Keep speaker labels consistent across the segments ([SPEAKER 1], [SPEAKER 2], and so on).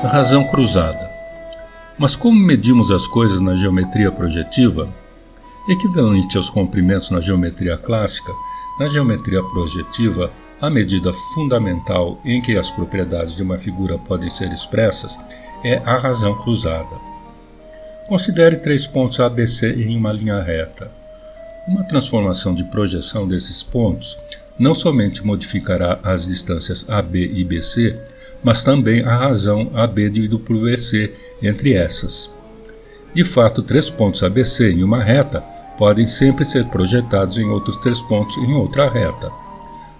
[SPEAKER 1] Razão cruzada. Mas como medimos as coisas na geometria projetiva? Equivalente aos comprimentos na geometria clássica, na geometria projetiva, a medida fundamental em que as propriedades de uma figura podem ser expressas é a razão cruzada. Considere 3 pontos ABC em uma linha reta. Uma transformação de projeção desses pontos não somente modificará as distâncias AB e BC, mas também a razão AB dividido por BC entre essas. De fato, 3 pontos ABC em uma reta podem sempre ser projetados em outros 3 pontos em outra reta.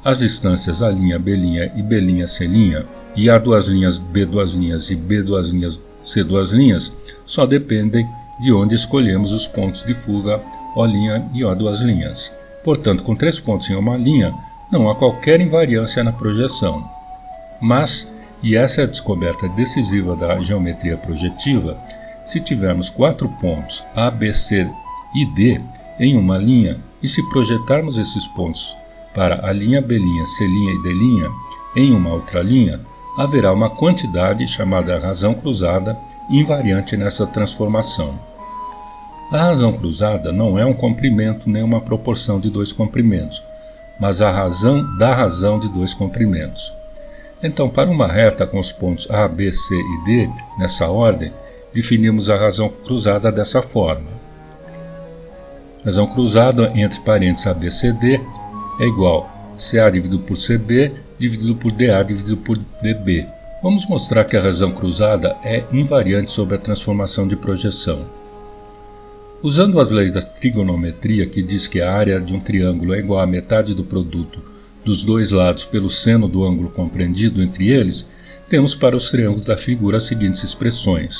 [SPEAKER 1] As distâncias A', B' e B', C' e A2', B2' e B2' C2' só dependem de onde escolhemos os pontos de fuga O' e O2'. Portanto, com 3 pontos em uma linha, não há qualquer invariância na projeção. Mas, e essa é a descoberta decisiva da geometria projetiva, se tivermos 4 pontos A, B, C e D em uma linha e se projetarmos esses pontos para a linha B', C' e D' em uma outra linha, haverá uma quantidade chamada razão cruzada invariante nessa transformação. A razão cruzada não é um comprimento nem uma proporção de 2 comprimentos, mas a razão da razão de 2 comprimentos. Então, para uma reta com os pontos A, B, C e D nessa ordem, definimos a razão cruzada dessa forma. Razão cruzada entre parênteses ABCD é igual a CA dividido por CB dividido por DA dividido por DB. Vamos mostrar que a razão cruzada é invariante sobre a transformação de projeção. Usando as leis da trigonometria, que diz que a área de um triângulo é igual à metade do produto dos 2 lados pelo seno do ângulo compreendido entre eles, temos para os triângulos da figura as seguintes expressões.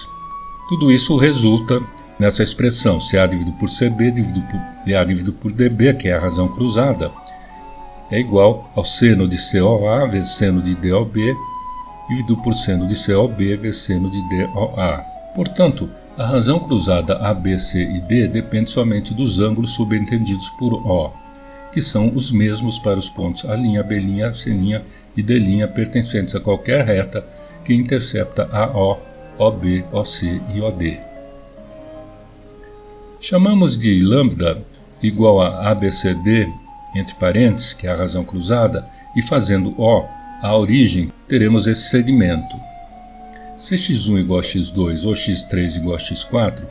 [SPEAKER 1] Tudo isso resulta nessa expressão CA dividido por CB dividido por DA dividido por DB, que é a razão cruzada, é igual ao seno de COA vezes seno de DOB dividido por seno de COB vezes seno de DOA. Portanto, a razão cruzada AB, C e D depende somente dos ângulos subentendidos por O, que são os mesmos para os pontos A', B', C' e D' pertencentes a qualquer reta que intercepta AO, OB, OC e OD. Chamamos de lambda igual a ABCD, entre parênteses, que é a razão cruzada, e fazendo O a origem, teremos esse segmento. Se x1 igual a x2 ou x3 igual a x4,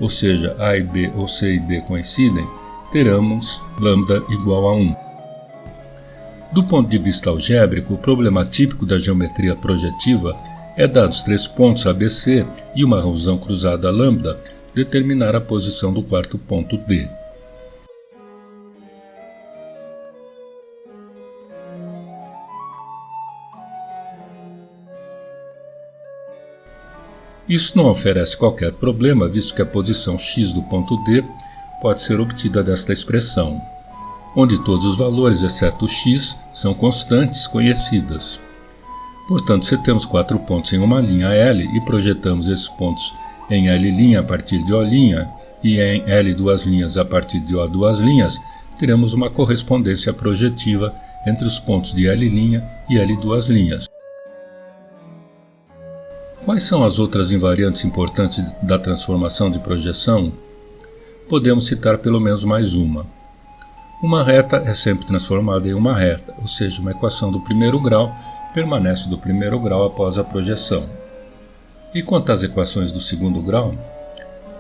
[SPEAKER 1] ou seja, A e B ou C e D coincidem, teremos lambda igual a 1. Do ponto de vista algébrico, o problema típico da geometria projetiva é, dados 3 pontos ABC e uma razão cruzada lambda, determinar a posição do 4º ponto D. Isso não oferece qualquer problema, visto que a posição x do ponto D pode ser obtida desta expressão, onde todos os valores, exceto o x, são constantes conhecidas. Portanto, se temos 4 pontos em uma linha L e projetamos esses pontos em L' a partir de O' e em L duas linhas a partir de O duas linhas, teremos uma correspondência projetiva entre os pontos de L' e L duas linhas. Quais são as outras invariantes importantes da transformação de projeção? Podemos citar pelo menos mais uma. Uma reta é sempre transformada em uma reta, ou seja, uma equação do primeiro grau permanece do primeiro grau após a projeção. E quanto às equações do segundo grau?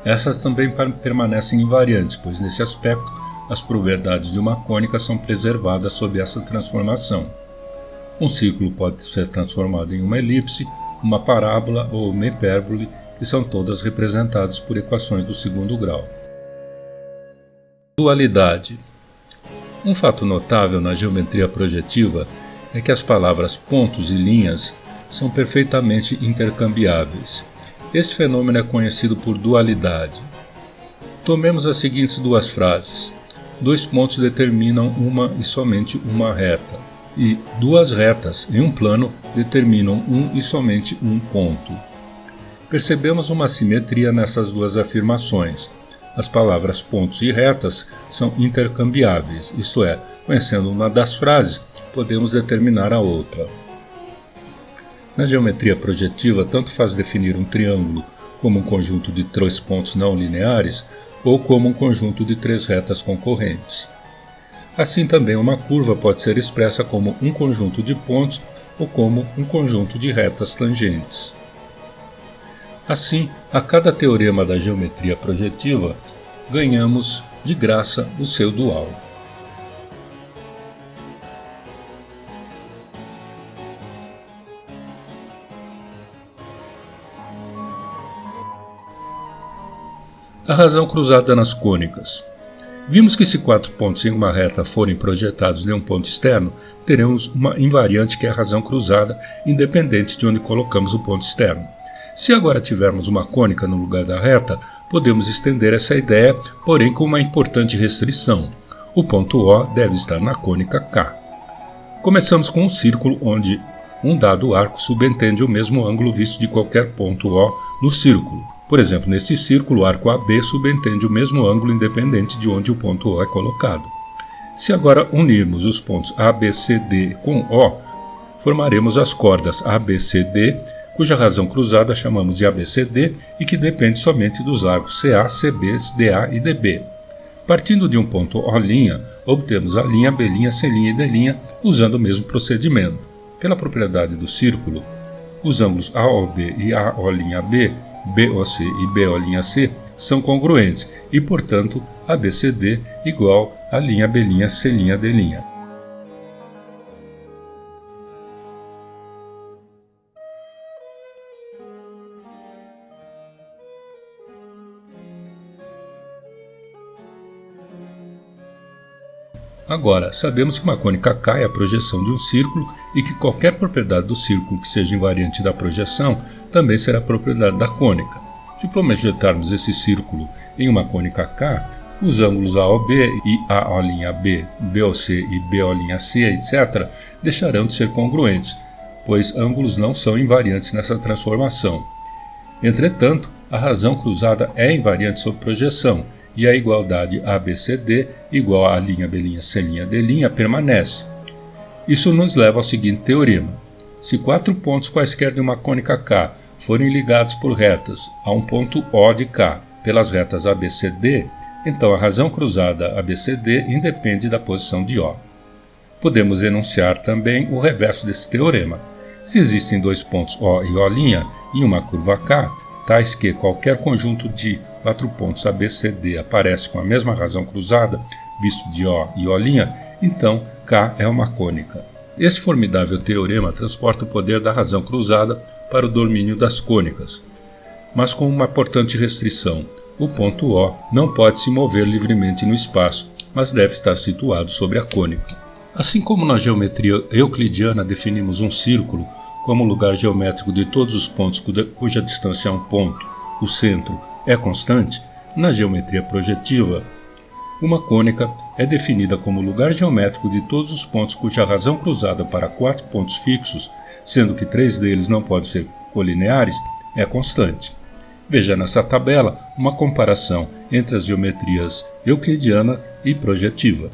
[SPEAKER 1] Essas também permanecem invariantes, pois nesse aspecto as propriedades de uma cônica são preservadas sob essa transformação. Um círculo pode ser transformado em uma elipse, uma parábola ou uma hipérbole, que são todas representadas por equações do segundo grau. Dualidade. Um fato notável na geometria projetiva é que as palavras pontos e linhas são perfeitamente intercambiáveis. Esse fenômeno é conhecido por dualidade. Tomemos as seguintes 2 frases. 2 pontos determinam uma e somente uma reta, e 2 retas em um plano determinam um e somente um ponto. Percebemos uma simetria nessas 2 afirmações. As palavras pontos e retas são intercambiáveis, isto é, conhecendo uma das frases, podemos determinar a outra. Na geometria projetiva, tanto faz definir um triângulo como um conjunto de 3 pontos não lineares ou como um conjunto de 3 retas concorrentes. Assim também uma curva pode ser expressa como um conjunto de pontos ou como um conjunto de retas tangentes. Assim, a cada teorema da geometria projetiva, ganhamos de graça o seu dual. A razão cruzada nas cônicas. Vimos que se 4 pontos em uma reta forem projetados em um ponto externo, teremos uma invariante que é a razão cruzada, independente de onde colocamos o ponto externo. Se agora tivermos uma cônica no lugar da reta, podemos estender essa ideia, porém com uma importante restrição. O ponto O deve estar na cônica K. Começamos com um círculo onde um dado arco subentende o mesmo ângulo visto de qualquer ponto O no círculo. Por exemplo, neste círculo, o arco AB subentende o mesmo ângulo independente de onde o ponto O é colocado. Se agora unirmos os pontos ABCD com O, formaremos as cordas ABCD, cuja razão cruzada chamamos de ABCD e que depende somente dos arcos CA, CB, DA e DB. Partindo de um ponto O', obtemos a linha B', C' e D' usando o mesmo procedimento. Pela propriedade do círculo, os ângulos AOB e AO'B, BOC e BO'C são congruentes e, portanto, ABCD igual a linha B', C', D'. Agora, sabemos que uma cônica K é a projeção de um círculo e que qualquer propriedade do círculo que seja invariante da projeção também será propriedade da cônica. Se projetarmos esse círculo em uma cônica K, os ângulos AOB e AO'B, BOC e BO'C, etc., deixarão de ser congruentes, pois ângulos não são invariantes nessa transformação. Entretanto, a razão cruzada é invariante sob projeção, e a igualdade ABCD igual à linha B', C', D' permanece. Isso nos leva ao seguinte teorema. Se 4 pontos quaisquer de uma cônica K forem ligados por retas a um ponto O de K pelas retas ABCD, então a razão cruzada ABCD independe da posição de O. Podemos enunciar também o reverso desse teorema. Se existem 2 pontos O e O' em uma curva K, tais que qualquer conjunto de 4 pontos ABCD aparece com a mesma razão cruzada, visto de O e O', então K é uma cônica. Esse formidável teorema transporta o poder da razão cruzada para o domínio das cônicas, mas com uma importante restrição. O ponto O não pode se mover livremente no espaço, mas deve estar situado sobre a cônica. Assim como na geometria euclidiana definimos um círculo como lugar geométrico de todos os pontos cuja distância a um ponto, o centro, é constante, na geometria projetiva, uma cônica é definida como lugar geométrico de todos os pontos cuja razão cruzada para 4 pontos fixos, sendo que 3 deles não podem ser colineares, é constante. Veja nessa tabela uma comparação entre as geometrias euclidiana e projetiva.